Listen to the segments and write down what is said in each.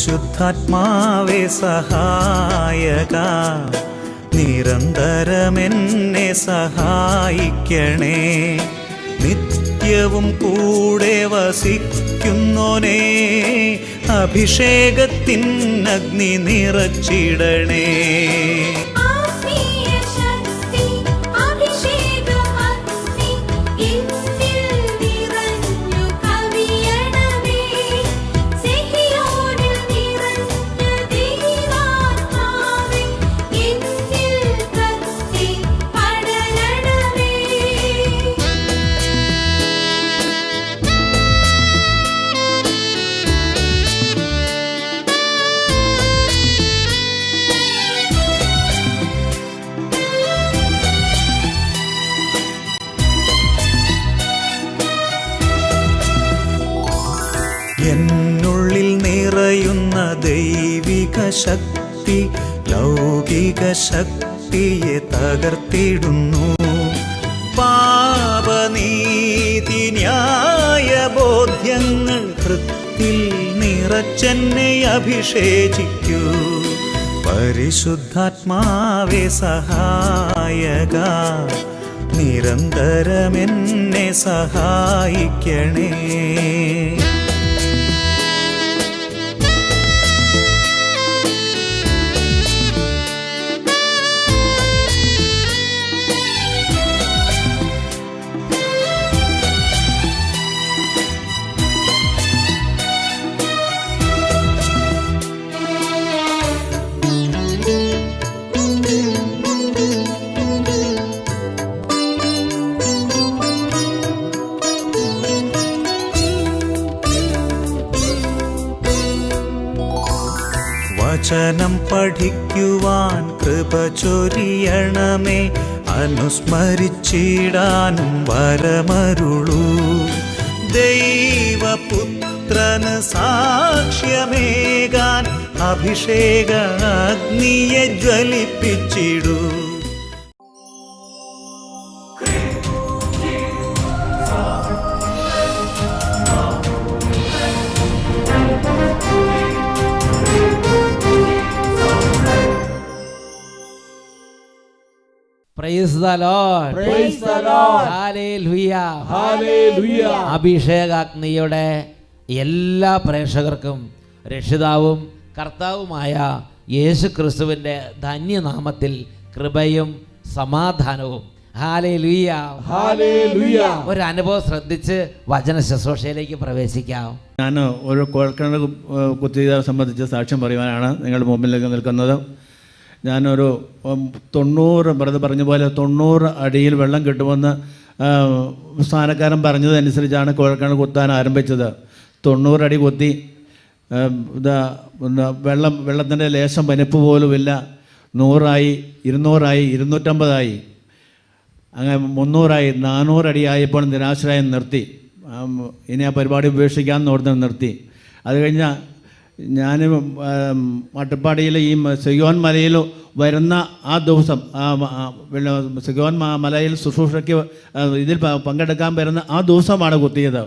പരിശുദ്ധാത്മാവേ സഹായക, നിരന്തരമെന്നെ സഹായിക്കണേ. നിത്യവും കൂടെ വസിക്കുന്നോനേ, അഭിഷേകത്തിൻ അഗ്നി നിറച്ചിടണേ. എന്നുള്ളിൽ നിറയുന്ന ദൈവിക ശക്തി ലൗകിക ശക്തിയെ തകർത്തിടുന്നു. പാപനീതി ന്യായ ബോധ്യങ്ങൾ ഹൃത്തിൽ നിറച്ചെന്നെ അഭിഷേചിക്കൂ. പരിശുദ്ധാത്മാവേ സഹായക, നിരന്തരമെന്നെ സഹായിക്കണേ. വചനം പഠിക്കുവാൻ കൃപ ചൊരിയണമേ, അനുസ്മരിച്ചിടാനും വരമരുളൂ. ദൈവപുത്രന് സാക്ഷ്യമേകാൻ അഭിഷേക അഗ്നിയെ ജ്വലിപ്പിച്ചിടൂ. Praise the Lord. Praise the Lord. Hallelujah. Hallelujah. അഭിഷേകാഗ്നിയുടെ എല്ലാ പ്രേക്ഷകർക്കും രക്ഷിതാവും കർത്താവുമായ യേശു ക്രിസ്തുവിൻ്റെ ധന്യനാമത്തിൽ കൃപയും സമാധാനവും. ഹല്ലേലൂയ. ഹല്ലേലൂയ. ഒരു അനുഭവം ശ്രദ്ധിച്ച് വചന ശുശ്രൂഷയിലേക്ക് പ്രവേശിക്കാം. ഞാൻ ഒരു കുഴൽക്കിണർ കുത്തിയതിനെ സംബന്ധിച്ച് സാക്ഷ്യം പറയുവാനാണ് നിങ്ങളുടെ മുമ്പിലേക്ക് നിൽക്കുന്നത്. ഞാനൊരു 90 വെറുതെ പറഞ്ഞ പോലെ 90 അടിയിൽ വെള്ളം കിട്ടുമെന്ന് സ്ഥാനക്കാരൻ പറഞ്ഞതനുസരിച്ചാണ് കുഴൽക്കിണർ കുത്താൻ ആരംഭിച്ചത്. 90 അടി കുത്തി. വെള്ളത്തിൻ്റെ ലേശം പനിപ്പ് പോലുമില്ല. 100 200 250 അങ്ങനെ 300 400 അടിയായപ്പോൾ നിരാശരായി നിർത്തി. ഇനി ആ പരിപാടി ഉപേക്ഷിക്കാമെന്ന് ഓർത്ത് നിർത്തി. അത് കഴിഞ്ഞാൽ ഞാൻ മട്ടപ്പാടിയിൽ ഈ സിയോൻ മലയിൽ വരുന്ന ആ ദിവസം സിയോൻ മലയിൽ ശുശ്രൂഷയ്ക്ക് ഇതിൽ പങ്കെടുക്കാൻ വരുന്ന ആ ദിവസമാണ് കുത്തിയത്.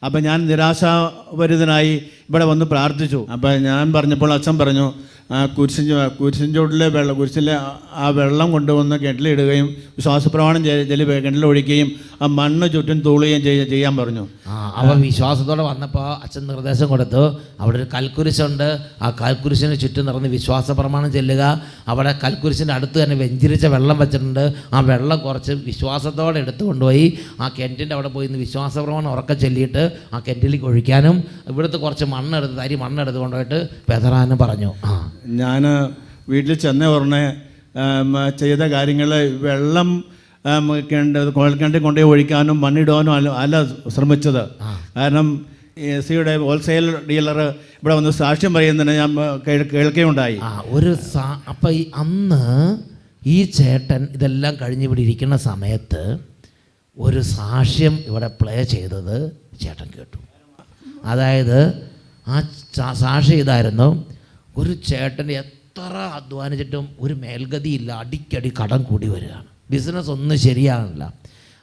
അപ്പം ഞാൻ നിരാശാഭരിതനായി ഇവിടെ വന്ന് പ്രാർത്ഥിച്ചു. അപ്പം ഞാൻ പറഞ്ഞപ്പോൾ അച്ഛൻ പറഞ്ഞു, കുരിശിൻ്റെ കുരിശിലെ ആ വെള്ളം കൊണ്ടുവന്ന് കിണറ്റിലിടുകയും വിശ്വാസപ്രമാണം കിണറ്റിലൊഴിക്കുകയും ആ മണ്ണ് ചുറ്റും തൂളുകയും ചെയ്യാൻ പറഞ്ഞു. അവ വിശ്വാസത്തോടെ വന്നപ്പോൾ അച്ഛൻ നിർദ്ദേശം കൊടുത്തു, അവിടെ ഒരു കൽക്കുരിശുണ്ട്, ആ കൽക്കുരിശിന് ചുറ്റും നിറഞ്ഞ് വിശ്വാസ പ്രമാണം ചെല്ലുക. അവിടെ കൽക്കുരിശിൻ്റെ അടുത്ത് തന്നെ വെഞ്ചിരിച്ച വെള്ളം വെച്ചിട്ടുണ്ട്. ആ വെള്ളം കുറച്ച് വിശ്വാസത്തോടെ എടുത്തു കൊണ്ടുപോയി ആ കിണറ്റിൻ്റെ അവിടെ പോയി വിശ്വാസ പ്രമാണം ഉറക്കം ചൊല്ലിയിട്ട് ആ കിണറ്റിലേക്ക് ഒഴിക്കാനും ഇവിടുത്തെ കുറച്ച് മണ്ണെടുത്ത് കൊണ്ടുപോയിട്ട് പെതറാനും പറഞ്ഞു. ഞാൻ വീട്ടിൽ ചെന്ന ഉടനെ ചെയ്ത കാര്യങ്ങൾ വെള്ളം കുഴൽക്കിണറ്റിൽ കൊണ്ടുപോയി ഒഴിക്കാനും മണ്ണിടാനും അല്ല ശ്രമിച്ചത്. കാരണം എസിയുടെ ഹോൾസെയിൽ ഡീലർ ഇവിടെ വന്ന് സാക്ഷ്യം പറയുന്നതിന് ഞാൻ കേൾക്കുകയുണ്ടായി. അപ്പം അന്ന് ഈ ചേട്ടൻ ഇതെല്ലാം കഴിഞ്ഞ് ഇവിടെ ഇരിക്കുന്ന സമയത്ത് ഒരു സാക്ഷ്യം ഇവിടെ പ്ലേ ചെയ്തത് ചേട്ടൻ കേട്ടു. അതായത് ആ സാക്ഷ്യം ഇതായിരുന്നു, ഒരു ചേട്ടൻ എത്ര അധ്വാനിച്ചിട്ടും ഒരു മേൽഗതിയില്ല, അടിക്കടി കടം കൂടി വരികയാണ്, ബിസിനസ് ഒന്നും ശരിയാകുന്നില്ല.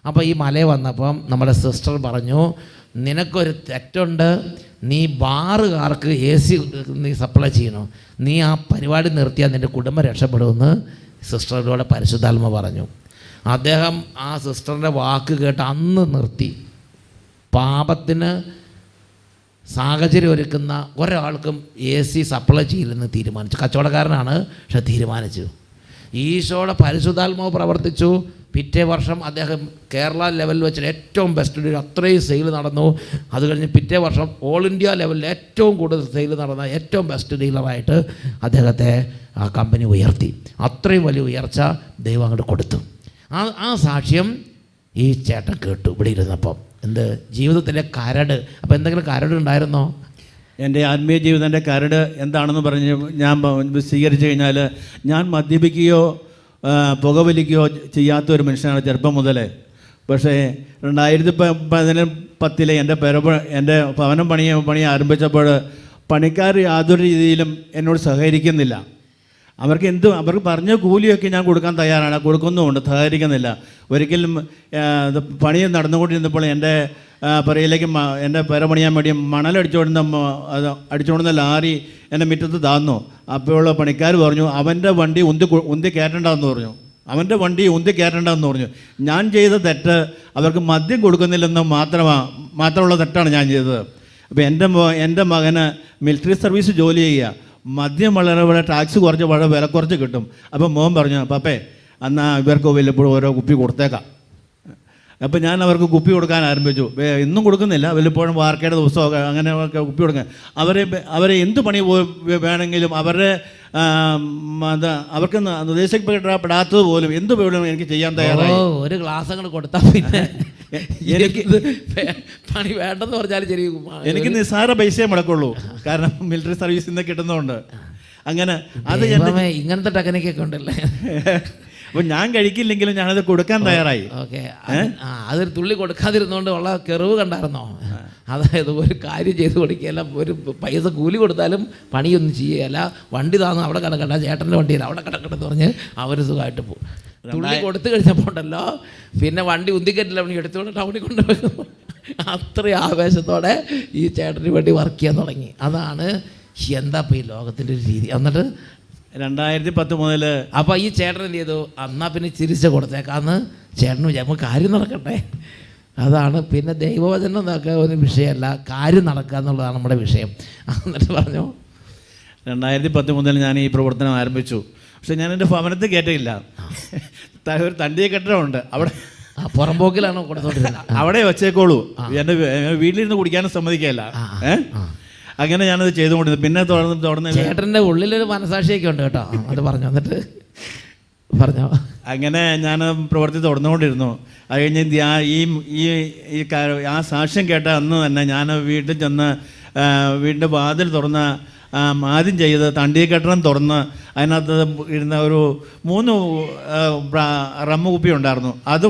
അപ്പോൾ ഈ മലയിൽ വന്നപ്പം നമ്മുടെ സിസ്റ്റർ പറഞ്ഞു, നിനക്കൊരു തെറ്റുണ്ട്, നീ ബാറുകാർക്ക് AC നീ സപ്ലൈ ചെയ്യണം, നീ ആ പരിപാടി നിർത്തിയാൽ നിൻ്റെ കുടുംബം രക്ഷപ്പെടുമെന്ന് സിസ്റ്ററിലൂടെ പരിശുദ്ധാത്മ പറഞ്ഞു. അദ്ദേഹം ആ സിസ്റ്ററിൻ്റെ വാക്ക് കേട്ട് അന്ന് നിർത്തി. പാപത്തിന് സാഹചര്യം ഒരുക്കുന്ന ഒരാൾക്കും AC സപ്ലൈ ചെയ്യില്ലെന്ന് തീരുമാനിച്ചു. കച്ചവടക്കാരനാണ്, പക്ഷെ തീരുമാനിച്ചു. ഈശോയുടെ പരിശുദ്ധാത്മാവ് പ്രവർത്തിച്ചു. പിറ്റേ വർഷം അദ്ദേഹം കേരള ലെവലിൽ വെച്ചിട്ട് ഏറ്റവും ബെസ്റ്റ് ഡീൽ, അത്രയും സെയിൽ നടന്നു. അത് കഴിഞ്ഞ് പിറ്റേ വർഷം ഓൾ ഇന്ത്യ ലെവലിൽ ഏറ്റവും കൂടുതൽ സെയിൽ നടന്ന ഏറ്റവും ബെസ്റ്റ് ഡീലറായിട്ട് അദ്ദേഹത്തെ ആ കമ്പനി ഉയർത്തി. അത്രയും വലിയ ഉയർച്ച ദൈവം അങ്ങോട്ട് കൊടുത്തു. ആ സാക്ഷ്യം ഈ ചേട്ടൻ കേട്ടു ഇവിടെ ഇരുന്നപ്പം. എന്ത് ജീവിതത്തിലെ കരട്. അപ്പോൾ എന്തെങ്കിലും കരട് ഉണ്ടായിരുന്നോ? എൻ്റെ ആത്മീയ ജീവിതത്തിൻ്റെ കരട് എന്താണെന്ന് പറഞ്ഞ് ഞാൻ സ്വീകരിച്ചു കഴിഞ്ഞാൽ, ഞാൻ മദ്യപിക്കുകയോ പുകവലിക്കുകയോ ചെയ്യാത്ത ഒരു മനുഷ്യനാണ് ചെറുപ്പം മുതലേ. പക്ഷേ 2010 എൻ്റെ ഭവനം പണി ആരംഭിച്ചപ്പോൾ പണിക്കാർ യാതൊരു രീതിയിലും എന്നോട് സഹകരിക്കുന്നില്ല. അവർക്ക് പറഞ്ഞ കൂലിയൊക്കെ ഞാൻ കൊടുക്കാൻ തയ്യാറാണ്, കൊടുക്കുന്നുമുണ്ട്, സഹകരിക്കുന്നില്ല. ഒരിക്കലും പണി നടന്നുകൊണ്ടിരുന്നപ്പോൾ എൻ്റെ പുരയിലേക്ക് എൻ്റെ പുര പണിയാൻ വേണ്ടി അടിച്ചുകൊണ്ടുന്ന ലാറി എൻ്റെ മുറ്റത്ത് താന്നു. അപ്പോൾ പണിക്കാർ പറഞ്ഞു, അവൻ്റെ വണ്ടി ഉന്തി കയറ്റണ്ടെന്ന് പറഞ്ഞു. അവൻ്റെ വണ്ടി ഉന്തി കയറ്റണ്ടെന്ന് പറഞ്ഞു. ഞാൻ ചെയ്ത തെറ്റ് അവർക്ക് മദ്യം കൊടുക്കുന്നില്ലെന്ന് മാത്രമുള്ള തെറ്റാണ് ഞാൻ ചെയ്തത്. അപ്പോൾ എൻ്റെ മകന് മിലിറ്ററി സർവീസ് ജോലി ചെയ്യുക, മദ്യം വളരെ ടാക്സ് കുറച്ച് വളരെ വില കുറച്ച് കിട്ടും. അപ്പോൾ മോൻ പറഞ്ഞു, പപ്പേ എന്നാൽ ഇവർക്ക് വല്ലപ്പോഴും ഓരോ കുപ്പി കൊടുത്തേക്കാം. അപ്പോൾ ഞാൻ അവർക്ക് കുപ്പി കൊടുക്കാൻ ആരംഭിച്ചു. ഇന്നും കൊടുക്കുന്നില്ല, വല്ലപ്പോഴും വാർക്കയുടെ ദിവസമൊക്കെ അങ്ങനെ കുപ്പി കൊടുക്കാൻ. അവരെ എന്ത് പണി വേണമെങ്കിലും അവർക്ക് നിർദ്ദേശിക്കപ്പെടാത്തത് പോലും എന്ത് പോലും എനിക്ക് ചെയ്യാൻ തയ്യാറായി. ഒരു ഗ്ലാസ് അങ്ങോട്ട് കൊടുത്താൽ പിന്നെ എനിക്ക് പണി വേണ്ടെന്ന് പറഞ്ഞാലും ശരി, എനിക്ക് നിസ്സാര പൈസയെ മുടക്കുള്ളൂ, കാരണം മിലിറ്ററി സർവീസിൽ നിന്ന് കിട്ടുന്നതുകൊണ്ട്. അങ്ങനെ അത് ഇങ്ങനത്തെ ടെക്നിക്കൊക്കെ ഉണ്ടല്ലേ. അപ്പോൾ ഞാൻ കഴിക്കില്ലെങ്കിലും ഞാനത് കൊടുക്കാൻ തയ്യാറായി. ഓക്കെ, അതൊരു തുള്ളി കൊടുക്കാതിരുന്നോണ്ട് ഉള്ള കെറിവ് കണ്ടായിരുന്നോ? അതായത് ഒരു കാര്യം ചെയ്ത് കൊടുക്കുകയല്ല, ഒരു പൈസ കൂലി കൊടുത്താലും പണിയൊന്നും ചെയ്യുകയല്ല. വണ്ടി താന്ന് അവിടെ കിടക്കണ്ട, ചേട്ടൻ്റെ വണ്ടിയിൽ അവിടെ കിടക്കട്ടെന്ന് പറഞ്ഞ് അവർ സുഖമായിട്ട് പോകും. തുള്ളി കൊടുത്തു കഴിഞ്ഞപ്പോൾ ഉണ്ടല്ലോ, പിന്നെ വണ്ടി ഉന്തിക്കറ്റില്ല, പണി എടുത്തുകൊണ്ട് ടൗണിൽ കൊണ്ടുപോകും. അത്രയും ആവേശത്തോടെ ഈ ചേട്ടന് വേണ്ടി വർക്ക് ചെയ്യാൻ തുടങ്ങി. അതാണ് എന്താ ഇപ്പോൾ ഈ ലോകത്തിൻ്റെ ഒരു രീതി. എന്നിട്ട് 2010 മുതൽ അപ്പോൾ ഈ ചേട്ടൻ എന്ത് ചെയ്തു? എന്നാൽ പിന്നെ ചിരിച്ച് കൊടുത്തേക്കാന്ന് ചേട്ടന് നമുക്ക് കാര്യം നടക്കട്ടെ. അതാണ് പിന്നെ ദൈവവചനം എന്നൊക്കെ ഒരു വിഷയമല്ല, കാര്യം നടക്കുക എന്നുള്ളതാണ് നമ്മുടെ വിഷയം. എന്നിട്ട് പറഞ്ഞു 2010 മുതൽ ഞാൻ ഈ പ്രവർത്തനം ആരംഭിച്ചു. പക്ഷെ ഞാൻ എൻ്റെ ഭവനത്തിൽ കയറ്റില്ല. ഒരു തണ്ടിയ കെട്ടിടമുണ്ട്, അവിടെ പുറമ്പോക്കിലാണോ കൊടുത്തോണ്ടിരുന്നത്? അവിടെ വെച്ചേക്കോളൂ, എൻ്റെ വീട്ടിലിരുന്ന് കുടിക്കാനും സമ്മതിക്കുകയല്ല. അങ്ങനെ ഞാനത് ചെയ്തുകൊണ്ടിരുന്നു. പിന്നെ തുടർന്ന് ചേട്ടൻ്റെ ഉള്ളിലൊരു മനസാക്ഷിയൊക്കെ ഉണ്ട് കേട്ടോ. അത് പറഞ്ഞു, എന്നിട്ട് പറഞ്ഞോ. അങ്ങനെ ഞാൻ പ്രവൃത്തി തുടർന്നുകൊണ്ടിരുന്നു. അത് കഴിഞ്ഞ് ആ സാക്ഷ്യം കേട്ട അന്ന് തന്നെ ഞാൻ വീട്ടിൽ ചെന്ന് വീടിൻ്റെ വാതിൽ തുറന്ന് ആദ്യം ചെയ്ത് തണ്ടിയ കെട്ടിടം തുറന്ന് അതിനകത്ത് ഇരുന്ന ഒരു 3 റമ്മ് കുപ്പി ഉണ്ടായിരുന്നു. അത്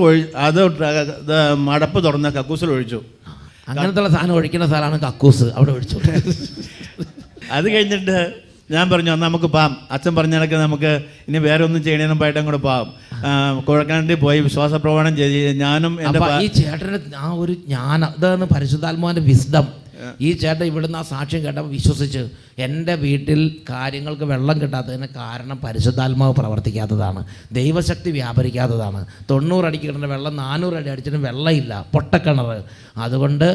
മടപ്പ് തുറന്ന് കക്കൂസിൽ ഒഴിച്ചു. അങ്ങനത്തെ സാധനം ഒഴിക്കുന്ന സ്ഥലമാണ് കക്കൂസ്, അവിടെ ഒഴിച്ചു. അത് കഴിഞ്ഞിട്ട് ഞാൻ പറഞ്ഞു, എന്നാൽ നമുക്ക് പാം. അച്ഛൻ പറഞ്ഞതൊക്കെ നമുക്ക് ഇനി വേറെ ഒന്നും ചെയ്യണേനും പായിട്ടും കൂടെ പാം. കുഴക്കാണ്ടി പോയി വിശ്വാസ പ്രമാണം ചെയ്ത് ഞാനും എൻ്റെ ഈ ചേട്ടൻ്റെ ആ ഒരു ജ്ഞാനം, ഇതാണ് പരിശുദ്ധാത്മാവിൻ്റെ വിസ്ഡം. ഈ ചേട്ടൻ ഇവിടുന്ന് ആ സാക്ഷ്യം കേട്ടപ്പോൾ വിശ്വസിച്ച് എൻ്റെ വീട്ടിൽ കാര്യങ്ങൾക്ക് വെള്ളം കിട്ടാത്തതിന് കാരണം പരിശുദ്ധാത്മാവ് പ്രവർത്തിക്കാത്തതാണ്, ദൈവശക്തി വ്യാപരിക്കാത്തതാണ്. 90 അടിക്ക് കിട്ടുന്ന വെള്ളം 400 അടി അടിച്ചിട്ടും വെള്ളമില്ല, പൊട്ടക്കിണർ. അതുകൊണ്ട്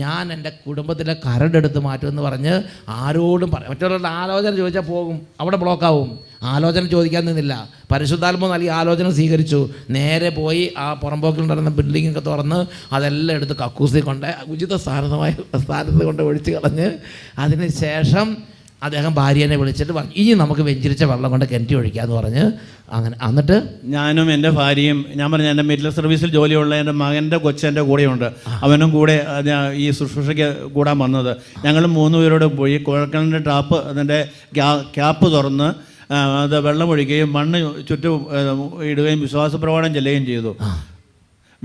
ഞാൻ എൻ്റെ കുടുംബത്തിലെ കരടെടുത്ത് മാറ്റുമെന്ന് പറഞ്ഞ് ആരോടും പറയാം. മറ്റുള്ളവരുടെ ആലോചന ചോദിച്ചാൽ പോകും, അവിടെ ബ്ലോക്കാവും. ആലോചന ചോദിക്കാൻ നിന്നില്ല, പരിശുദ്ധാത്മാവ് നൽകി ആലോചന സ്വീകരിച്ചു. നേരെ പോയി ആ പുറമ്പോക്കിലുണ്ടായിരുന്ന ബിൽഡിങ്ങൊക്കെ തുറന്ന് അതെല്ലാം എടുത്ത് കക്കൂസിൽ കൊണ്ട് ഉചിത സ്ഥാനത്ത് കൊണ്ട് ഒഴിച്ച് കളഞ്ഞ് അതിന് ശേഷം അദ്ദേഹം ഭാര്യനെ വിളിച്ചിട്ട് പറഞ്ഞു, ഇനി നമുക്ക് വെഞ്ചിരിച്ച വെള്ളം കൊണ്ട് കിണറ്റി ഒഴിക്കാമെന്ന് പറഞ്ഞ് അങ്ങനെ. എന്നിട്ട് ഞാനും എൻ്റെ ഭാര്യയും, ഞാൻ പറഞ്ഞ എൻ്റെ മിലിറ്ററി സർവീസിൽ ജോലിയുള്ള എൻ്റെ മകൻ്റെ കൊച്ചെൻ്റെ കൂടെയുണ്ട്, അവനും കൂടെ ഈ ശുശ്രൂഷയ്ക്ക് കൂടാൻ വന്നത്. ഞങ്ങൾ 3 പേരോട് പോയി കുഴൽക്കിണറിൻ്റെ ടാപ്പ് അതിൻ്റെ ക്യാപ്പ് തുറന്ന് അത് വെള്ളമൊഴിക്കുകയും മണ്ണ് ചുറ്റും ഇടുകയും വിശ്വാസ പ്രമാണം ചെല്ലുകയും ചെയ്തു.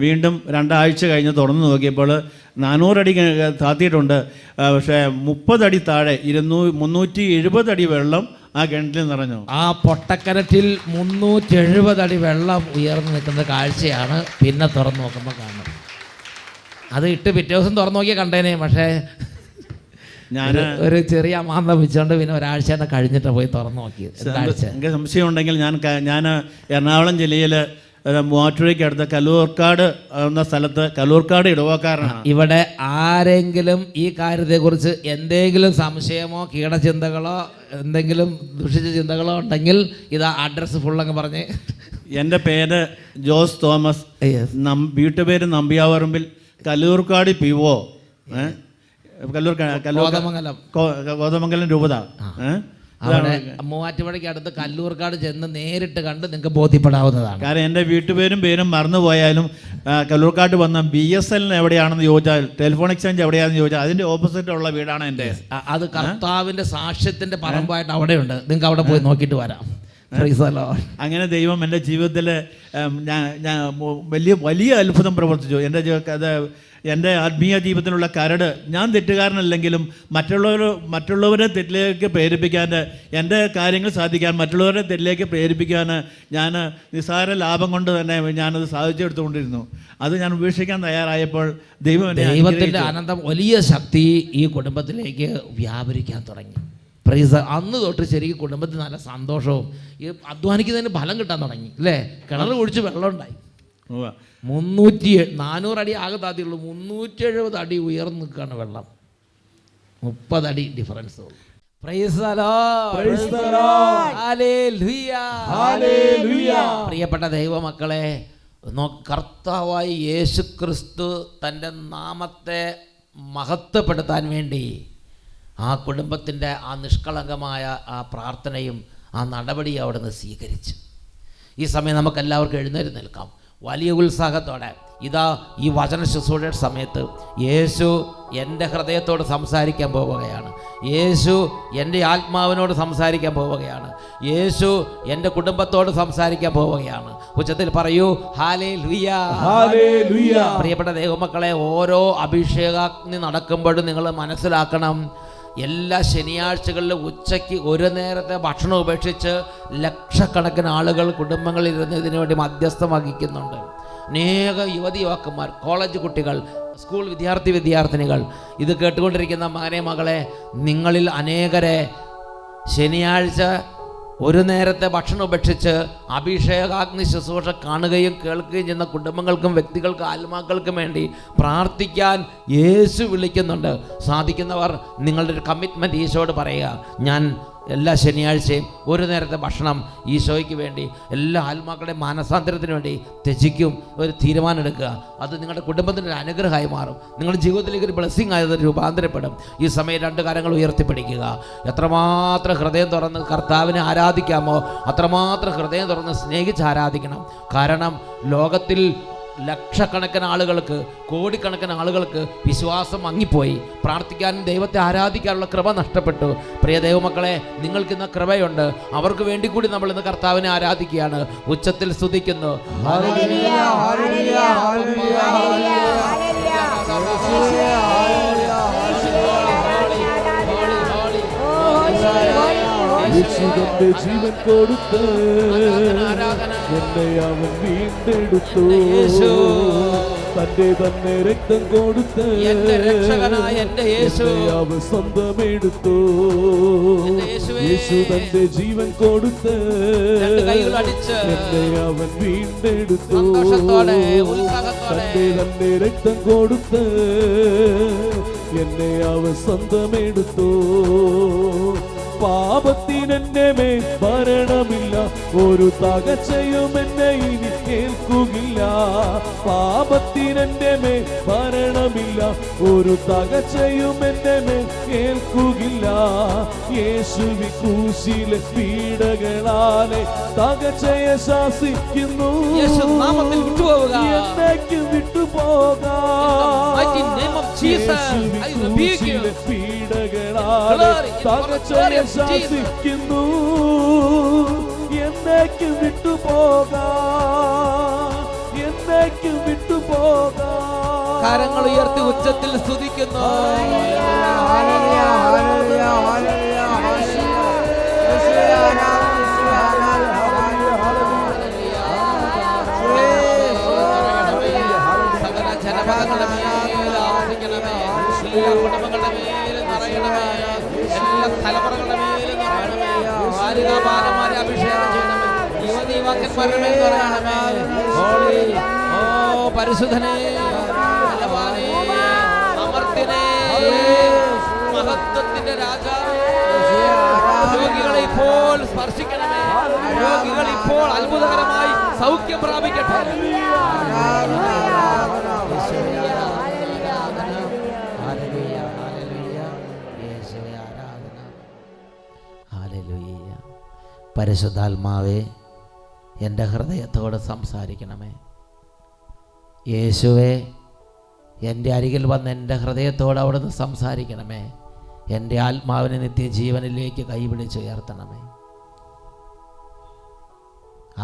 വീണ്ടും 2 ആഴ്ച കഴിഞ്ഞ് തുറന്ന് നോക്കിയപ്പോൾ 400 അടി താത്തിയിട്ടുണ്ട്. പക്ഷേ 30 അടി താഴെ 370 അടി വെള്ളം ആ കിണറ്റിൽ നിറഞ്ഞു. ആ പൊട്ടക്കിണറ്റിൽ 370 അടി വെള്ളം ഉയർന്നു നിൽക്കുന്ന കാഴ്ചയാണ് പിന്നെ തുറന്നു നോക്കുമ്പോൾ കാണുന്നത്. അത് ഇട്ട് പിറ്റേ ദിവസം തുറന്നു നോക്കിയാൽ കണ്ടേനെ, പക്ഷേ ഞാൻ ഒരു ചെറിയ അമാന്തം വെച്ചുകൊണ്ട് പിന്നെ ഒരാഴ്ച കഴിഞ്ഞിട്ട് പോയി തുറന്നു നോക്കിയത്. എനിക്ക് സംശയമുണ്ടെങ്കിൽ ഞാൻ എറണാകുളം ജില്ലയിൽ മൂവാറ്റുപുഴയ്ക്ക് അടുത്ത കല്ലൂർക്കാട് എന്ന സ്ഥലത്ത്, കല്ലൂർക്കാട് ഇടവക്കാരനാണ്. ഇവിടെ ആരെങ്കിലും ഈ കാര്യത്തെക്കുറിച്ച് എന്തെങ്കിലും സംശയമോ കീടചിന്തകളോ എന്തെങ്കിലും ദുഷിച്ച ചിന്തകളോ ഉണ്ടെങ്കിൽ ഇതാ അഡ്രസ്സ് ഫുള്ളങ്ങ് പറഞ്ഞ്. എൻ്റെ പേര് ജോസ് തോമസ്, വീട്ടുപേര് നമ്പിയാവറമ്പിൽ, കല്ലൂർക്കാട് PO, കോതമംഗലം രൂപത. അവിടെ മൂവാറ്റുപുഴയ്ക്ക് അടുത്ത് കല്ലൂർക്കാട് ചെന്ന് നേരിട്ട് കണ്ട് നിങ്ങൾക്ക് ബോധ്യപ്പെടാവുന്നതാണ്. കാരണം എൻ്റെ വീട്ടുപേരും പേരും മറന്നുപോയാലും കല്ലൂർക്കാട്ട് വന്ന BSL എവിടെയാണെന്ന് ചോദിച്ചാൽ, ടെലിഫോൺ എക്സ്ചേഞ്ച് എവിടെയാണെന്ന് ചോദിച്ചാൽ അതിൻ്റെ ഓപ്പോസിറ്റ് ഉള്ള വീടാണ് എൻ്റെ. അത് കർത്താവിൻ്റെ സാക്ഷ്യത്തിൻ്റെ പറമ്പായിട്ട് അവിടെയുണ്ട്, നിങ്ങൾക്ക് അവിടെ പോയി നോക്കിയിട്ട് വരാം. അങ്ങനെ ദൈവം എൻ്റെ ജീവിതത്തിൽ ഞാൻ വലിയ അത്ഭുതം പ്രവർത്തിച്ചു. എൻ്റെ ആത്മീയ ജീവിതത്തിലുള്ള കരട്, ഞാൻ തെറ്റുകാരനല്ലെങ്കിലും മറ്റുള്ളവരെ തെറ്റിലേക്ക് പ്രേരിപ്പിക്കാൻ, എൻ്റെ കാര്യങ്ങൾ സാധിക്കാൻ മറ്റുള്ളവരെ തെറ്റിലേക്ക് പ്രേരിപ്പിക്കാൻ ഞാൻ നിസ്സാര ലാഭം കൊണ്ട് തന്നെ ഞാനത് സാധിച്ചെടുത്തുകൊണ്ടിരുന്നു. അത് ഞാൻ ഉപേക്ഷിക്കാൻ തയ്യാറായപ്പോൾ ദൈവത്തിൻ്റെ ആനന്ദം, വലിയ ശക്തി ഈ കുടുംബത്തിലേക്ക് വ്യാപരിക്കാൻ തുടങ്ങി. അന്ന് തൊട്ട് ശരിക്കും കുടുംബത്തിൽ നല്ല സന്തോഷവും ഈ അധ്വാനിക്കുന്നതിന് ഫലം കിട്ടാൻ തുടങ്ങി അല്ലേ. കിണർ കുഴിച്ച് വെള്ളം ഉണ്ടായി. 400 അടി ആകെ താത്തിയുള്ളൂ, 370 അടി ഉയർന്നു നിൽക്കുകയാണ് വെള്ളം. 30 അടി ഡിഫറൻസ്. പ്രിയപ്പെട്ട ദൈവമക്കളെ, കർത്താവായ യേശുക്രിസ്തു തൻ്റെ നാമത്തെ മഹത്വപ്പെടുത്താൻ വേണ്ടി ആ കുടുംബത്തിൻ്റെ ആ നിഷ്കളങ്കമായ ആ പ്രാർത്ഥനയും ആ നടപടിയും അവിടെ നിന്ന് സ്വീകരിച്ചു. ഈ സമയം നമുക്കെല്ലാവർക്കും എഴുന്നേറ്റ് നിൽക്കാം വലിയ ഉത്സാഹത്തോടെ. ഇതാ ഈ വചന ശുശ്രൂഷയുടെ സമയത്ത് യേശു എൻ്റെ ഹൃദയത്തോട് സംസാരിക്കാൻ പോവുകയാണ്. യേശു എൻ്റെ ആത്മാവിനോട് സംസാരിക്കാൻ പോവുകയാണ്. യേശു എൻ്റെ കുടുംബത്തോട് സംസാരിക്കാൻ പോവുകയാണ്. ഉച്ചത്തിൽ പറയൂ ഹല്ലേലൂയ, ഹല്ലേലൂയ. പ്രിയപ്പെട്ട ദൈവമക്കളെ, ഓരോ അഭിഷേകാഗ്നി നടക്കുമ്പോഴും നിങ്ങൾ മനസ്സിലാക്കണം, എല്ലാ ശനിയാഴ്ചകളിലും ഉച്ചയ്ക്ക് ഒരു നേരത്തെ ഭക്ഷണം ഉപേക്ഷിച്ച് ലക്ഷക്കണക്കിന് ആളുകൾ കുടുംബങ്ങളിൽ ഇരുന്ന് ഇതിനു വേണ്ടി മധ്യസ്ഥം വഹിക്കുന്നുണ്ട്. അനേക യുവതിയുവാക്കന്മാർ, കോളേജ് കുട്ടികൾ, സ്കൂൾ വിദ്യാർത്ഥിനികൾ ഇത് കേട്ടുകൊണ്ടിരിക്കുന്ന മകനെ മകളെ, നിങ്ങളിൽ അനേകരെ ശനിയാഴ്ച ഒരു നേരത്തെ ഭക്ഷണം ഉപേക്ഷിച്ച് അഭിഷേകാഗ്നി ശുശ്രൂഷ കാണുകയും കേൾക്കുകയും ചെയ്യുന്ന കുടുംബങ്ങൾക്കും വ്യക്തികൾക്കും ആത്മാക്കൾക്കും വേണ്ടി പ്രാർത്ഥിക്കാൻ യേശു വിളിക്കുന്നുണ്ട്. സാധിക്കുന്നവർ നിങ്ങളുടെ ഒരു കമ്മിറ്റ്മെൻറ്റ് ഈശോയോട് പറയുക, ഞാൻ എല്ലാ ശനിയാഴ്ചയും ഒരു നേരത്തെ ഭക്ഷണം ഈശോയ്ക്ക് വേണ്ടി, എല്ലാ ആത്മാക്കളുടെ മാനസാന്തരത്തിന് വേണ്ടി ത്യജിക്കും. ഒരു തീരുമാനം എടുക്കുക. അത് നിങ്ങളുടെ കുടുംബത്തിൻ്റെ ഒരു അനുഗ്രഹമായി മാറും. നിങ്ങളുടെ ജീവിതത്തിലേക്ക് ഒരു ബ്ലെസ്സിങ് ആയത് രൂപാന്തരപ്പെടും. ഈ സമയം 2 കരങ്ങൾ ഉയർത്തിപ്പിടിക്കുക. എത്രമാത്രം ഹൃദയം തുറന്ന് കർത്താവിനെ ആരാധിക്കാമോ അത്രമാത്രം ഹൃദയം തുറന്ന് സ്നേഹിച്ച് ആരാധിക്കണം. കാരണം ലോകത്തിൽ ലക്ഷക്കണക്കിന് ആളുകൾക്ക്, കോടിക്കണക്കിന് ആളുകൾക്ക് വിശ്വാസം മങ്ങിപ്പോയി. പ്രാർത്ഥിക്കാനും ദൈവത്തെ ആരാധിക്കാനുള്ള കൃപ നഷ്ടപ്പെട്ടു. പ്രിയ ദൈവമക്കളെ, നിങ്ങൾക്കിന്ന് കൃപയുണ്ട്. അവർക്ക് വേണ്ടി കൂടി നമ്മൾ ഇന്ന് കർത്താവിനെ ആരാധിക്കുകയാണ്, ഉച്ചത്തിൽ സ്തുതിക്കുന്നു. യേശുവിന്റെ ജീവൻ കൊടുത്ത് എന്നെ അവൻ വീണ്ടെടുത്തു. തന്റെ രക്തം കൊടുത്ത് അവൻ സ്വന്തമെടുത്തു. യേശു തന്റെ ജീവൻ കൊടുത്ത് എന്നെ അവൻ വീണ്ടെടുത്തു. തന്റെ രക്തം കൊടുത്ത് എന്നെ അവൻ സ്വന്തമെടുത്തു. പാപത്തിനെന്റെ മേൽ ഭരണമില്ല, ഒരു തകർച്ചയും എന്നെ ഇനി കേൾക്കുകില്ല. പാപത്തിനെന്റെ മേൽ ഭരണമില്ല, ഒരു തകർച്ചയും എന്റെ മേൽ കേൾക്കുകില്ല. യേശുവിൻ ക്രൂശിലെ പീഡകളാലെ തകർച്ചയെ ശാസിക്കുന്നു. എന്നേക്ക് വിട്ടുപോകാം. യേശുവിൻ പീഡകളാലെ തകർച്ചയെ ശാസിക്കുന്നു. എന്നേക്ക് വിട്ടുപോകാം. എന്നേക്ക് വിട്ടുപോകാം. കരങ്ങൾ ഉയർത്തി ഉച്ചത്തിൽ സ്തുതിക്കുന്നു. സകല ജനപദങ്ങളുടെ മേൽ ആവസിക്കണമേ. എല്ലാ കുടുംബങ്ങളുടെ മേൽ നിറയണമേ. എല്ലാ തലമുറകളുടെ മേൽ നിറയണമേ. ബാലികാബാലന്മാരെ അഭിഷേകം ചെയ്യണമേ. യുവതീവാക്കന്മാരുടെ മേൽ നിറയണമേ. ഹോളി, ഓ പരിശുദ്ധനേ, ബലവാനേ, അമർത്യനേ, മഹത്വത്തിന്റെ രാജാവേ, രോഗികളെ ഇപ്പോൾ സ്പർശിക്കണമേ. രോഗികൾ ഇപ്പോൾ അത്ഭുതകരമായി സൗഖ്യം പ്രാപിക്കട്ടെ. പരിശുദ്ധാത്മാവേ, എൻ്റെ ഹൃദയത്തോട് സംസാരിക്കണമേ. യേശുവേ, എൻ്റെ അരികിൽ വന്ന് എൻ്റെ ഹൃദയത്തോട് അവിടുന്ന് സംസാരിക്കണമേ. എൻ്റെ ആത്മാവിനെ നിത്യജീവനിലേക്ക് കൈപിടിച്ചുയർത്തണമേ.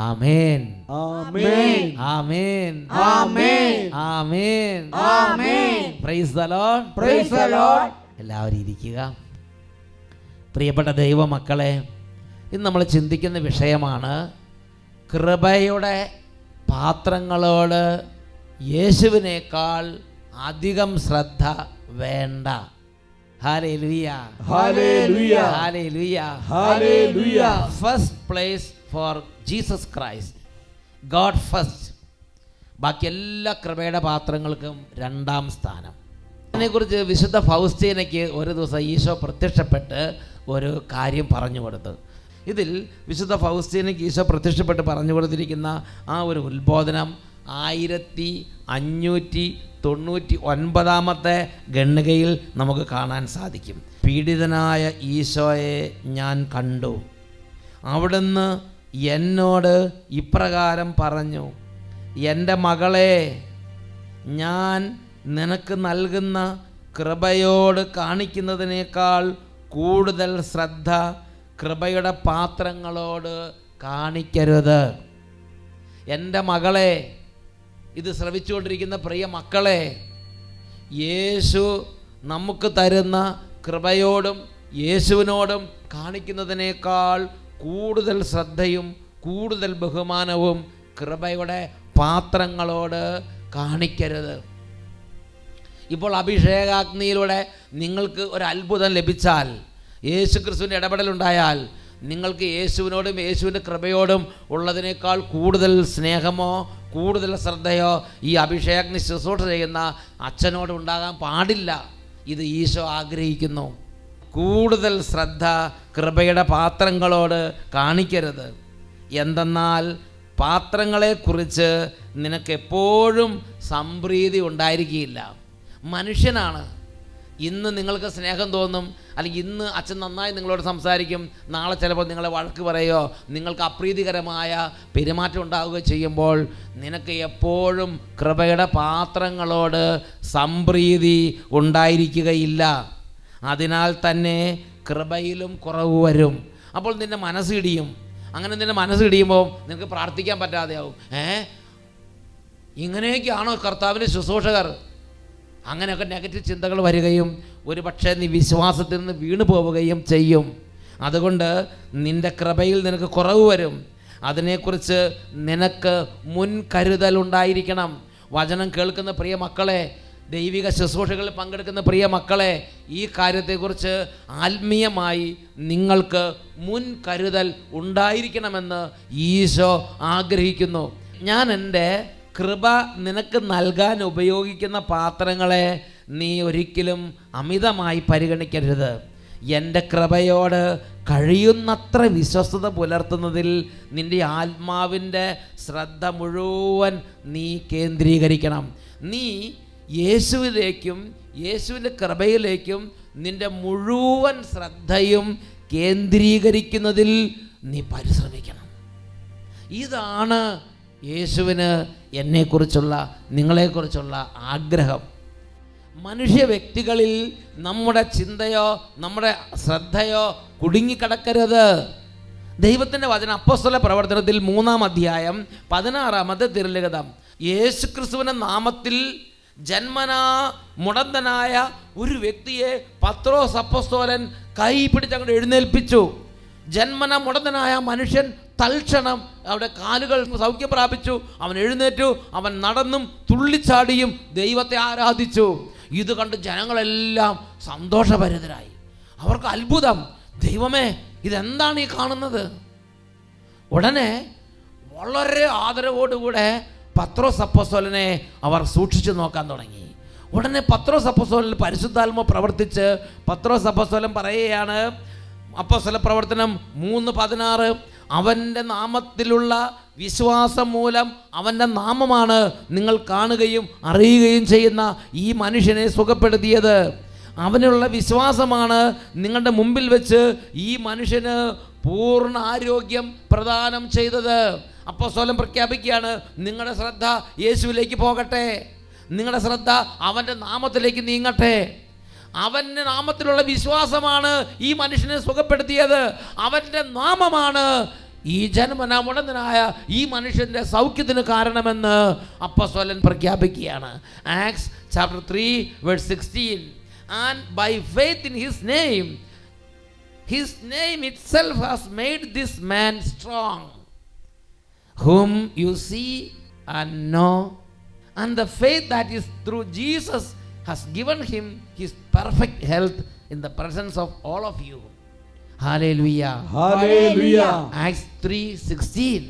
ആമേൻ, ആമേൻ, ആമേൻ, ആമേൻ, ആമേൻ, ആമേൻ. Praise the Lord, praise the Lord. എല്ലാവരും ഇരിക്കുക. പ്രിയപ്പെട്ട ദൈവമക്കളെ, ഇന്ന് നമ്മൾ ചിന്തിക്കുന്ന വിഷയമാണ് കൃപയുടെ പാത്രങ്ങളോട് യേശുവിനേക്കാൾ അധികം ശ്രദ്ധ വേണ്ട. Hallelujah, hallelujah, hallelujah, hallelujah. First place for Jesus Christ, God first. ബാക്കി എല്ലാ കൃപയുടെ പാത്രങ്ങൾക്കും രണ്ടാം സ്ഥാനം. അതിനെക്കുറിച്ച് വിശുദ്ധ ഫൗസ്റ്റീനയ്ക്ക് ഒരു ദിവസം ഈശോ പ്രത്യക്ഷപ്പെട്ട് ഒരു കാര്യം പറഞ്ഞു കൊടുത്തു. ഇതിൽ വിശുദ്ധ ഫൗസ്റ്റീനയ്ക്ക് ഈശോ പ്രത്യക്ഷപ്പെട്ട് പറഞ്ഞു കൊടുത്തിരിക്കുന്ന ആ ഒരു ഉത്ബോധനം 1599 ഗണ്ണികയിൽ നമുക്ക് കാണാൻ സാധിക്കും. പീഡിതനായ ഈശോയെ ഞാൻ കണ്ടു. അവിടുന്ന് എന്നോട് ഇപ്രകാരം പറഞ്ഞു, എൻ്റെ മകളെ, ഞാൻ നിനക്ക് നൽകുന്ന കൃപയോട് കാണിക്കുന്നതിനേക്കാൾ കൂടുതൽ ശ്രദ്ധ കൃപയുടെ പാത്രങ്ങളോട് കാണിക്കരുത്. എൻ്റെ മകളെ, ഇത് ശ്രവിച്ചുകൊണ്ടിരിക്കുന്ന പ്രിയ മക്കളെ, യേശു നമുക്ക് തരുന്ന കൃപയോടും യേശുവിനോടും കാണിക്കുന്നതിനേക്കാൾ കൂടുതൽ ശ്രദ്ധയും കൂടുതൽ ബഹുമാനവും കൃപയുടെ പാത്രങ്ങളോട് കാണിക്കരുത്. ഇപ്പോൾ അഭിഷേകാഗ്നിയിലൂടെ നിങ്ങൾക്ക് ഒരു അത്ഭുതം ലഭിച്ചാൽ, യേശു ക്രിസ്തുവിൻ്റെ ഇടപെടലുണ്ടായാൽ, നിങ്ങൾക്ക് യേശുവിനോടും യേശുവിൻ്റെ കൃപയോടും ഉള്ളതിനേക്കാൾ കൂടുതൽ സ്നേഹമോ കൂടുതൽ ശ്രദ്ധയോ ഈ അഭിഷേകാഗ്നി ശുശ്രൂഷ ചെയ്യുന്ന അച്ഛനോട് ഉണ്ടാകാൻ പാടില്ല. ഇത് ഈശോ ആഗ്രഹിക്കുന്നു. കൂടുതൽ ശ്രദ്ധ കൃപയുടെ പാത്രങ്ങളോട് കാണിക്കരുത്. എന്തെന്നാൽ പാത്രങ്ങളെക്കുറിച്ച് നിനക്കെപ്പോഴും സംപ്രീതി ഉണ്ടായിരിക്കുകയില്ല. മനുഷ്യനാണ്. ഇന്ന് നിങ്ങൾക്ക് സ്നേഹം തോന്നും, അല്ലെങ്കിൽ ഇന്ന് അച്ഛൻ നന്നായി നിങ്ങളോട് സംസാരിക്കും, നാളെ ചിലപ്പോൾ നിങ്ങളെ വഴക്ക് പറയുകയോ നിങ്ങൾക്ക് അപ്രീതികരമായ പെരുമാറ്റം ഉണ്ടാവുകയോ ചെയ്യുമ്പോൾ നിനക്ക് എപ്പോഴും കൃപയുടെ പാത്രങ്ങളോട് സംപ്രീതി ഉണ്ടായിരിക്കുകയില്ല. അതിനാൽ തന്നെ കൃപയിലും കുറവ് വരും. അപ്പോൾ നിൻ്റെ മനസ്സിടിയും. അങ്ങനെ നിൻ്റെ മനസ്സിടിയുമ്പോൾ നിനക്ക് പ്രാർത്ഥിക്കാൻ പറ്റാതെയാവും. ഇങ്ങനെയൊക്കെയാണോ കർത്താവിൻ്റെ ശുശ്രൂഷകർ? അങ്ങനെയൊക്കെ നെഗറ്റീവ് ചിന്തകൾ വരികയും ഒരു പക്ഷേ നീ വിശ്വാസത്തിൽ നിന്ന് വീണു പോവുകയും ചെയ്യും. അതുകൊണ്ട് നിൻ്റെ കൃപയിൽ നിനക്ക് കുറവ് വരും. അതിനെക്കുറിച്ച് നിനക്ക് മുൻകരുതൽ ഉണ്ടായിരിക്കണം. വചനം കേൾക്കുന്ന പ്രിയ മക്കളെ, ദൈവിക ശുശ്രൂഷകളിൽ പങ്കെടുക്കുന്ന പ്രിയ മക്കളെ, ഈ കാര്യത്തെക്കുറിച്ച് ആത്മീയമായി നിങ്ങൾക്ക് മുൻകരുതൽ ഉണ്ടായിരിക്കണമെന്ന് ഈശോ ആഗ്രഹിക്കുന്നു. ഞാൻ എൻ്റെ കൃപ നിനക്ക് നൽകാൻ ഉപയോഗിക്കുന്ന പാത്രങ്ങളെ നീ ഒരിക്കലും അമിതമായി പരിഗണിക്കരുത്. എൻ്റെ കൃപയോട് കഴിയുന്നത്ര വിശ്വസ്തത പുലർത്തുന്നതിൽ നിൻ്റെ ആത്മാവിൻ്റെ ശ്രദ്ധ മുഴുവൻ നീ കേന്ദ്രീകരിക്കണം. നീ യേശുവിലേക്കും യേശുവിൻ്റെ കൃപയിലേക്കും നിൻ്റെ മുഴുവൻ ശ്രദ്ധയും കേന്ദ്രീകരിക്കുന്നതിൽ നീ പരിശ്രമിക്കണം. ഇതാണ് യേശുവിന് എന്നെക്കുറിച്ചുള്ള നിങ്ങളെക്കുറിച്ചുള്ള ആഗ്രഹം. മനുഷ്യ വ്യക്തികളിൽ നമ്മുടെ ചിന്തയോ നമ്മുടെ ശ്രദ്ധയോ കുടുങ്ങിക്കിടക്കരുത്. ദൈവത്തിൻ്റെ വചനം അപ്പോസ്തല പ്രവർത്തനത്തിൽ 3-ാം അധ്യായം 16-ാമത്തെ തിരുലിഖിതം. യേശുക്രിസ്തുവിൻ്റെ നാമത്തിൽ ജന്മനാ മുടന്തനായ ഒരു വ്യക്തിയെ പത്രോസ് അപ്പോസ്തലൻ കൈ പിടിച്ച് അങ്ങോട്ട് എഴുന്നേൽപ്പിച്ചു. ജന്മന മുടന്തനായ മനുഷ്യൻ തൽക്ഷണം അവിടെ കാലുകൾ സൗഖ്യം പ്രാപിച്ചു. അവൻ എഴുന്നേറ്റു, അവൻ നടന്നും തുള്ളിച്ചാടിയും ദൈവത്തെ ആരാധിച്ചു. ഇത് കണ്ട് ജനങ്ങളെല്ലാം സന്തോഷഭരിതരായി. അവർക്ക് അത്ഭുതം, ദൈവമേ ഇതെന്താണ് ഈ കാണുന്നത്? ഉടനെ വളരെ ആദരവോടുകൂടെ പത്രോസ് അപ്പോസ്തലനെ അവർ സൂക്ഷിച്ചു നോക്കാൻ തുടങ്ങി. ഉടനെ പത്രോസ് അപ്പോസ്തലനിൽ പരിശുദ്ധാത്മ പ്രവർത്തിച്ച് പത്രോസ് അപ്പോസ്തലൻ പറയുകയാണ്, അപ്പോസ്തല പ്രവർത്തനം 3:16, അവൻ്റെ നാമത്തിലുള്ള വിശ്വാസം മൂലം അവൻ്റെ നാമമാണ് നിങ്ങൾ കാണുകയും അറിയുകയും ചെയ്യുന്ന ഈ മനുഷ്യനെ സുഖപ്പെടുത്തിയത്. അവനുള്ള വിശ്വാസമാണ് നിങ്ങളുടെ മുമ്പിൽ വെച്ച് ഈ മനുഷ്യന് പൂർണ്ണ ആരോഗ്യം പ്രദാനം ചെയ്തത്. അപ്പോസ്തലൻ പ്രഖ്യാപിക്കുകയാണ്, നിങ്ങളുടെ ശ്രദ്ധ യേശുവിലേക്ക് പോകട്ടെ, നിങ്ങളുടെ ശ്രദ്ധ അവൻ്റെ നാമത്തിലേക്ക് നീങ്ങട്ടെ. അവൻ്റെ നാമത്തിലുള്ള വിശ്വാസമാണ് ഈ മനുഷ്യനെ സുഖപ്പെടുത്തിയത്. അവൻ്റെ നാമമാണ് ഈ ജന്മന മുടന്തനായ ഈ മനുഷ്യൻ്റെ സൗഖ്യത്തിന് കാരണമെന്ന് അപ്പോസ്തലൻ പ്രഖ്യാപിക്കുകയാണ്. Acts chapter 3:16. And by faith in his name itself has made this man strong, whom you see and know, and the faith that is through Jesus has given him his perfect health in the presence of all of you. Hallelujah. Hallelujah. Acts 3:16.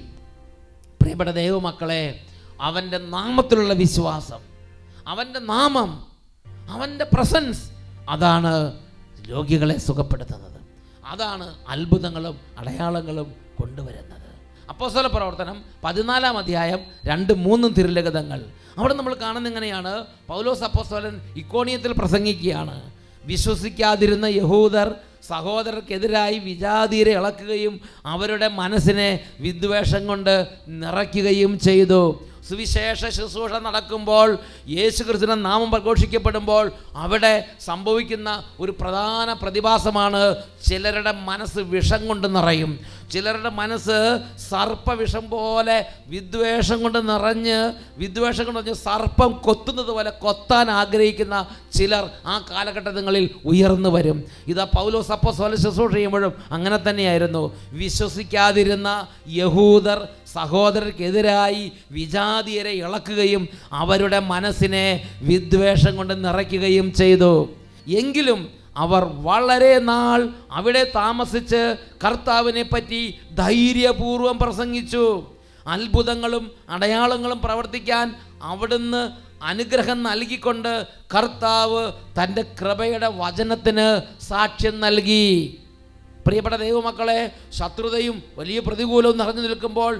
പ്രിയപ്പെട്ട ദൈവമക്കളെ, അവൻ്റെ നാമത്തിലുള്ള വിശ്വാസം, അവൻ്റെ നാമം, അവൻ്റെ presence, അതാണ് രോഗികളെ സുഖപ്പെടുത്തുന്നത്. അതാണ് അത്ഭുതങ്ങളും അടയാളങ്ങളും കൊണ്ടുവരുന്നത്. അപ്പോസ്തല പ്രവർത്തനം 14-ാം അധ്യായം 2-3 തിരുലിഖിതങ്ങൾ. അവിടെ നമ്മൾ കാണുന്ന എങ്ങനെയാണ്, പൗലോസ് അപ്പോസ്തലൻ ഇക്കോണിയത്തിൽ പ്രസംഗിക്കുകയാണ്. വിശ്വസിക്കാതിരുന്ന യഹൂദർ സഹോദരർക്കെതിരായി വിജാതിയരെ ഇളക്കുകയും അവരുടെ മനസ്സിനെ വിദ്വേഷം കൊണ്ട് നിറയ്ക്കുകയും ചെയ്തു. സുവിശേഷ ശുശ്രൂഷ നടക്കുമ്പോൾ, യേശു ക്രിസ്തുവിന്റെ നാമം പ്രഘോഷിക്കപ്പെടുമ്പോൾ അവിടെ സംഭവിക്കുന്ന ഒരു പ്രധാന പ്രതിഭാസമാണ് ചിലരുടെ മനസ്സ് വിഷം കൊണ്ട് നിറയും. ചിലരുടെ മനസ്സ് സർപ്പവിഷം പോലെ വിദ്വേഷം കൊണ്ട് നിറഞ്ഞ് സർപ്പം കൊത്തുന്നത് പോലെ കൊത്താൻ ആഗ്രഹിക്കുന്ന ചിലർ ആ കാലഘട്ടങ്ങളിൽ ഉയർന്നു വരും. ഇതാ പൗലോസ് അപ്പോസ്തലൻ ശുശ്രൂഷ ചെയ്യുമ്പോഴും അങ്ങനെ തന്നെയായിരുന്നു. വിശ്വസിക്കാതിരുന്ന യഹൂദർ സഹോദരർക്കെതിരായി വിജാതിയരെ ഇളക്കുകയും അവരുടെ മനസ്സിനെ വിദ്വേഷം കൊണ്ട് നിറയ്ക്കുകയും ചെയ്തു. എങ്കിലും അവർ വളരെ നാൾ അവിടെ താമസിച്ച് കർത്താവിനെ പറ്റി ധൈര്യപൂർവം പ്രസംഗിച്ചു. അത്ഭുതങ്ങളും അടയാളങ്ങളും പ്രവർത്തിക്കാൻ അവിടുന്ന് അനുഗ്രഹം നൽകിക്കൊണ്ട് കർത്താവ് തൻ്റെ കൃപയുടെ വചനത്തിന് സാക്ഷ്യം നൽകി. പ്രിയപ്പെട്ട ദൈവമക്കളെ, ശത്രുതയും വലിയ പ്രതികൂലവും നിറഞ്ഞു നിൽക്കുമ്പോൾ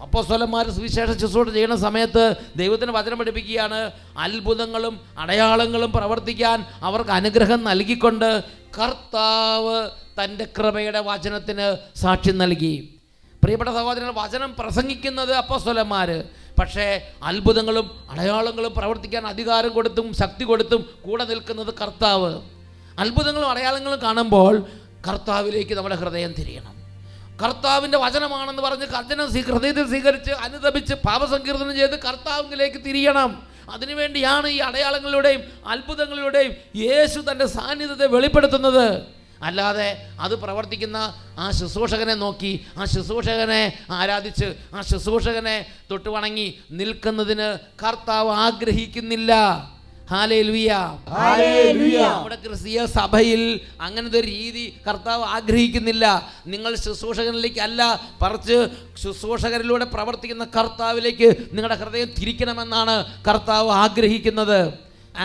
അപ്പോസ്തലന്മാർ സുവിശേഷ ശുശ്രൂഷ ചെയ്യുന്ന സമയത്ത് ദൈവത്തിന് വചനം പഠിപ്പിക്കുകയാണ്. അത്ഭുതങ്ങളും അടയാളങ്ങളും പ്രവർത്തിക്കാൻ അവർക്ക് അനുഗ്രഹം നൽകിക്കൊണ്ട് കർത്താവ് തൻ്റെ കൃപയുടെ വചനത്തിന് സാക്ഷ്യം നൽകി. പ്രിയപ്പെട്ട സഹോദരങ്ങൾ, വചനം പ്രസംഗിക്കുന്നത് അപ്പോസ്തലന്മാർ, പക്ഷേ അത്ഭുതങ്ങളും അടയാളങ്ങളും പ്രവർത്തിക്കാൻ അധികാരം കൊടുത്തും ശക്തി കൊടുത്തും കൂടെ നിൽക്കുന്നത് കർത്താവ്. അത്ഭുതങ്ങളും അടയാളങ്ങളും കാണുമ്പോൾ കർത്താവിലേക്ക് നമ്മുടെ ഹൃദയം തിരിയണം. കർത്താവിൻ്റെ വചനമാണെന്ന് പറഞ്ഞ് ഹൃദയത്തിൽ സ്വീകരിച്ച് അനുതപിച്ച് പാപസങ്കീർത്തനം ചെയ്ത് കർത്താവിലേക്ക് തിരിയണം. അതിനുവേണ്ടിയാണ് ഈ അടയാളങ്ങളിലൂടെയും അത്ഭുതങ്ങളിലൂടെയും യേശു തൻ്റെ സാന്നിധ്യത്തെ വെളിപ്പെടുത്തുന്നത്. അല്ലാതെ അത് പ്രവർത്തിക്കുന്ന ആ ശുശ്രൂഷകനെ നോക്കി, ആ ശുശ്രൂഷകനെ ആരാധിച്ച്, ആ ശുശ്രൂഷകനെ തൊട്ടുവണങ്ങി നിൽക്കുന്നതിന് കർത്താവ് ആഗ്രഹിക്കുന്നില്ല. ഹല്ലേലൂയ. നമ്മുടെ ക്രിസ്തീയ സഭയിൽ അങ്ങനത്തെ ഒരു രീതി കർത്താവ് ആഗ്രഹിക്കുന്നില്ല. നിങ്ങൾ ശുശ്രൂഷകനിലേക്ക് അല്ല, മറിച്ച് ശുശ്രൂഷകരിലൂടെ പ്രവർത്തിക്കുന്ന കർത്താവിലേക്ക് നിങ്ങളുടെ ഹൃദയം തിരിക്കണമെന്നാണ് കർത്താവ് ആഗ്രഹിക്കുന്നത്.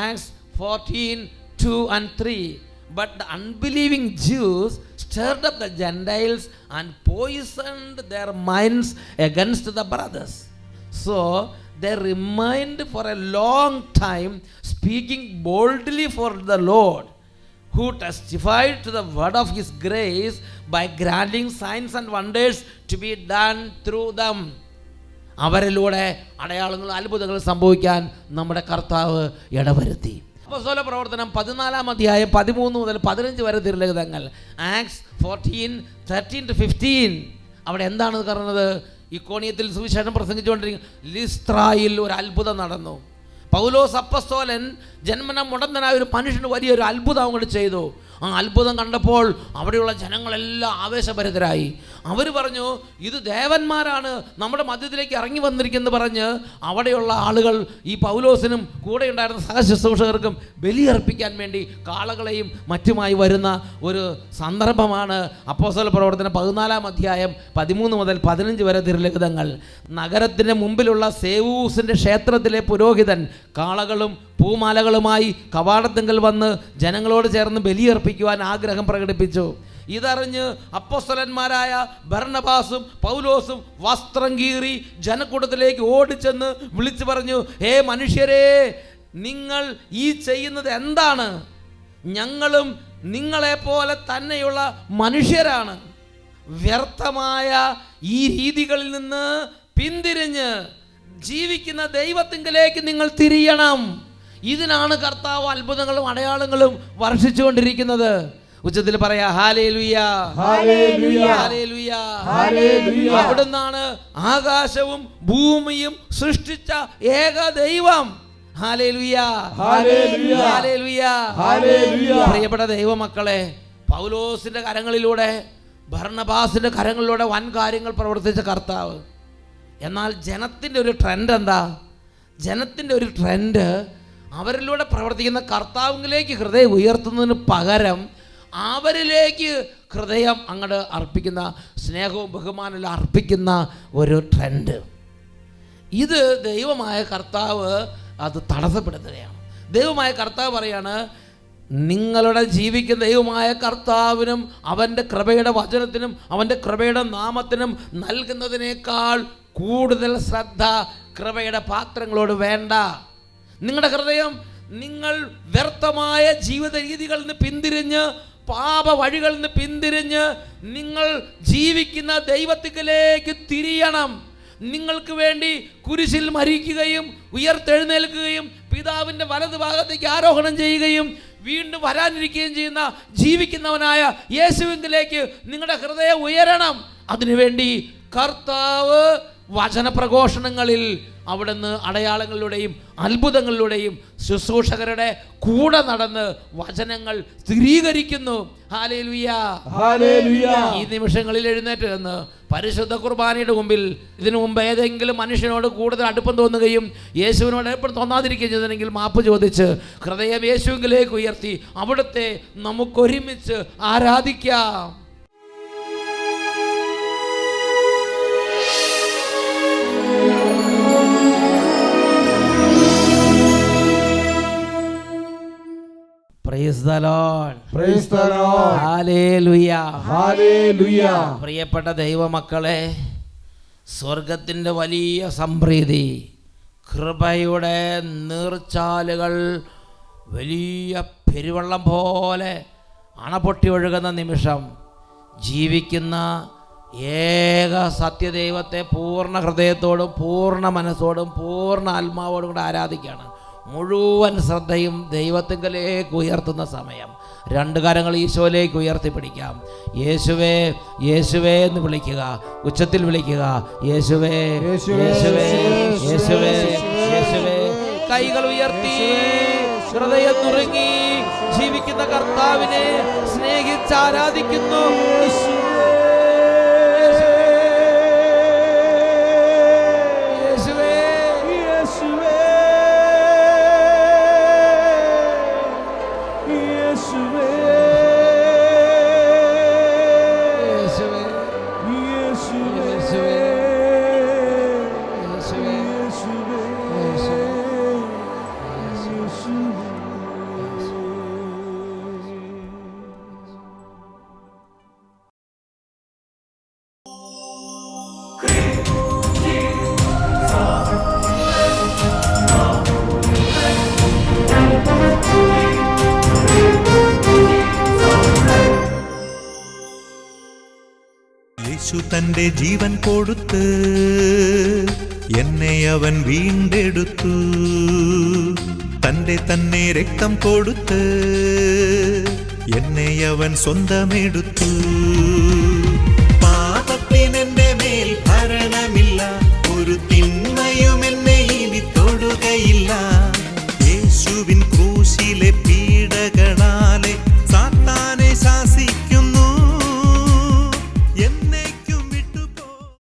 Acts 14:2-3. But the unbelieving Jews stirred up the Gentiles and poisoned their minds against the brothers. So they remained for a long time speaking boldly for the Lord, who testified to the word of his grace by granting signs and wonders to be done through them. അവരിലൂടെ അടയാളങ്ങളും അത്ഭുതങ്ങളും സംഭവിക്കാൻ നമ്മുടെ കർത്താവ് ഇടവരുത്തി. അപ്പോസ്തല പ്രവർത്തനം 14-ാം അധ്യായം 13 മുതൽ 15 വരെ തിരുലിഖിതങ്ങൾ. ആക്ട്സ് 14:13-15. അവിടെ എന്താണ് പറയുന്നത്? ഇക്കോണിയത്തിൽ സുവിശേഷം പ്രസംഗിച്ചുകൊണ്ടിരിക്കും. ലിസ്ത്രായിൽ ഒരു അത്ഭുതം നടന്നു. പൗലോസ് അപ്പോസ്തലൻ ജന്മന മുടന്തനായ ഒരു മനുഷ്യന് വലിയൊരു അത്ഭുതം അങ്ങോട്ട് ചെയ്തു. ആ അത്ഭുതം കണ്ടപ്പോൾ അവിടെയുള്ള ജനങ്ങളെല്ലാം ആവേശഭരിതരായി. അവർ പറഞ്ഞു, ഇത് ദേവന്മാരാണ് നമ്മുടെ മധ്യത്തിലേക്ക് ഇറങ്ങി വന്നിരിക്കുന്നത് പറഞ്ഞ് അവിടെയുള്ള ആളുകൾ ഈ പൗലോസിനും കൂടെ ഉണ്ടായിരുന്ന സഹശുശ്രൂഷകർക്കും ബലിയർപ്പിക്കാൻ വേണ്ടി കാളകളെയും മറ്റുമായി വരുന്ന ഒരു സന്ദർഭമാണ് അപ്പോസ്തല പ്രവർത്തനം 14-ാം അധ്യായം 13 മുതൽ 15 വരെ തിരുലിഖിതങ്ങൾ. നഗരത്തിന് മുമ്പിലുള്ള സേവൂസിൻ്റെ ക്ഷേത്രത്തിലെ പുരോഹിതൻ കാളകളും പൂമാലകളുമായി കവാടത്തിങ്കൽ വന്ന് ജനങ്ങളോട് ചേർന്ന് ബലിയർപ്പിക്കുവാൻ ആഗ്രഹം പ്രകടിപ്പിച്ചു. ഇതറിഞ്ഞ് അപ്പോസ്തലന്മാരായ ബർന്നബാസും പൗലോസും വസ്ത്രം കീറി ജനക്കൂട്ടത്തിലേക്ക് ഓടിച്ചെന്ന് വിളിച്ചു പറഞ്ഞു, ഹേ മനുഷ്യരെ, നിങ്ങൾ ഈ ചെയ്യുന്നത് എന്താണ്? ഞങ്ങളും നിങ്ങളെപ്പോലെ തന്നെയുള്ള മനുഷ്യരാണ്. വ്യർത്ഥമായ ഈ രീതികളിൽ നിന്ന് പിന്തിരിഞ്ഞ് ജീവിക്കുന്ന ദൈവത്തിങ്കലേക്ക് നിങ്ങൾ തിരിയണം. ഇതിനാണ് കർത്താവ് അത്ഭുതങ്ങളും അടയാളങ്ങളും വർഷിച്ചുകൊണ്ടിരിക്കുന്നത്. ഉച്ചത്തിൽ പറയാ ഹല്ലേലൂയ, ഹല്ലേലൂയ, ഹല്ലേലൂയ, ഹല്ലേലൂയ. അവിടുന്നാണ് ആകാശവും ഭൂമിയും സൃഷ്ടിച്ച ഏക ദൈവം. Hallelujah, hallelujah, hallelujah, hallelujah. പ്രിയപ്പെട്ട ദൈവമക്കളെ, പൗലോസിന്റെ കരങ്ങളിലൂടെ ബർന്നബാസിന്റെ കരങ്ങളിലൂടെ വൻ കാര്യങ്ങൾ പ്രവർത്തിച്ച കർത്താവ്. എന്നാൽ ജനത്തിൻ്റെ ഒരു ട്രെൻഡ് എന്താ? ജനത്തിൻ്റെ ഒരു ട്രെൻഡ് അവരിലൂടെ പ്രവർത്തിക്കുന്ന കർത്താവിലേക്ക് ഹൃദയം ഉയർത്തുന്നതിന് പകരം അവരിലേക്ക് ഹൃദയം അങ്ങോട്ട് അർപ്പിക്കുന്ന, സ്നേഹവും ബഹുമാനവും അർപ്പിക്കുന്ന ഒരു ട്രെൻഡ്. ഇത് ദൈവമായ കർത്താവ് അത് തടസ്സപ്പെടുത്തുകയാണ്. ദൈവമായ കർത്താവ് പറയാണ്, നിങ്ങളുടെ ജീവിക്കുന്ന ദൈവമായ കർത്താവിനും അവൻ്റെ കൃപയുടെ വചനത്തിനും അവൻ്റെ കൃപയുടെ നാമത്തിനും നൽകുന്നതിനേക്കാൾ കൂടുതൽ ശ്രദ്ധ കൃപയുടെ പാത്രങ്ങളോട് വേണ്ട. നിങ്ങളുടെ ഹൃദയം നിങ്ങൾ വ്യർത്ഥമായ ജീവിത രീതികളിൽ നിന്ന് പിന്തിരിഞ്ഞ്, പാപ വഴികളിൽ നിന്ന് പിന്തിരിഞ്ഞ് നിങ്ങൾ ജീവിക്കുന്ന ദൈവത്തിലേക്ക് തിരിയണം. നിങ്ങൾക്ക് വേണ്ടി കുരിശിൽ മരിക്കുകയും ഉയർത്തെഴുന്നേൽക്കുകയും പിതാവിൻ്റെ വലതുഭാഗത്തേക്ക് ആരോഹണം ചെയ്യുകയും വീണ്ടും വരാനിരിക്കുകയും ചെയ്യുന്ന ജീവിക്കുന്നവനായ യേശുവിലേക്ക് നിങ്ങളുടെ ഹൃദയം ഉയരണം. അതിനുവേണ്ടി കർത്താവ് വചനപ്രഘോഷണങ്ങളിൽ അവിടുന്ന് അടയാളങ്ങളിലൂടെയും അത്ഭുതങ്ങളിലൂടെയും ശുശ്രൂഷകരുടെ കൂടെ നടന്ന് വചനങ്ങൾ സ്ഥിരീകരിക്കുന്നു. Hallelujah, hallelujah. ഈ നിമിഷങ്ങളിൽ എഴുന്നേറ്റ് നിന്ന് പരിശുദ്ധ കുർബാനയുടെ മുമ്പിൽ ഇതിനു മുമ്പ് ഏതെങ്കിലും മനുഷ്യനോട് കൂടുതൽ അടുപ്പം തോന്നുകയും യേശുവിനോട് അടുപ്പം തോന്നാതിരിക്കുകയും ചെയ്തിട്ടുണ്ടെങ്കിൽ മാപ്പ് ചോദിച്ച് ഹൃദയം യേശുവിലേക്ക് ഉയർത്തി അവിടുത്തെ നമുക്കൊരുമിച്ച് ആരാധിക്കാം. Praise the Lord. Praise the Lord. Hallelujah. Hallelujah. പ്രിയപ്പെട്ട ദൈവമക്കളെ, സ്വർഗത്തിൻ്റെ വലിയ സംപ്രീതി, കൃപയുടെ നീർച്ചാലുകൾ വലിയ പെരുവെള്ളം പോലെ അണപൊട്ടി ഒഴുകുന്ന നിമിഷം ജീവിക്കുന്ന ഏക സത്യദൈവത്തെ പൂർണ്ണ ഹൃദയത്തോടും പൂർണ്ണ മനസ്സോടും പൂർണ്ണ ആത്മാവോടും കൂടെ ആരാധിക്കുകയാണ്. മുഴുവൻ ശ്രദ്ധയും ദൈവത്തിങ്കലേക്ക് ഉയർത്തുന്ന സമയം. രണ്ട് കരങ്ങൾ ഈശോയിലേക്ക് ഉയർത്തിപ്പിടിക്കാം. യേശുവേ, യേശുവേ എന്ന് വിളിക്കുക, ഉച്ചത്തിൽ വിളിക്കുക. യേശുവേ, യേശുവേ, യേശുവേ, യേശുവേ. കൈകൾ ഉയർത്തി ഹൃദയം നുറുങ്ങി ജീവിക്കുന്ന കർത്താവിനെ സ്നേഹിച്ച് ആരാധിക്കുന്നു. യേശു തന്റെ ജീവൻ കൊടുത്ത് എന്നെ അവൻ വീണ്ടെടുത്തു. തന്റെ തന്നെ രക്തം കൊടുത്ത് എന്നെ അവൻ സ്വന്തമെടുത്തു.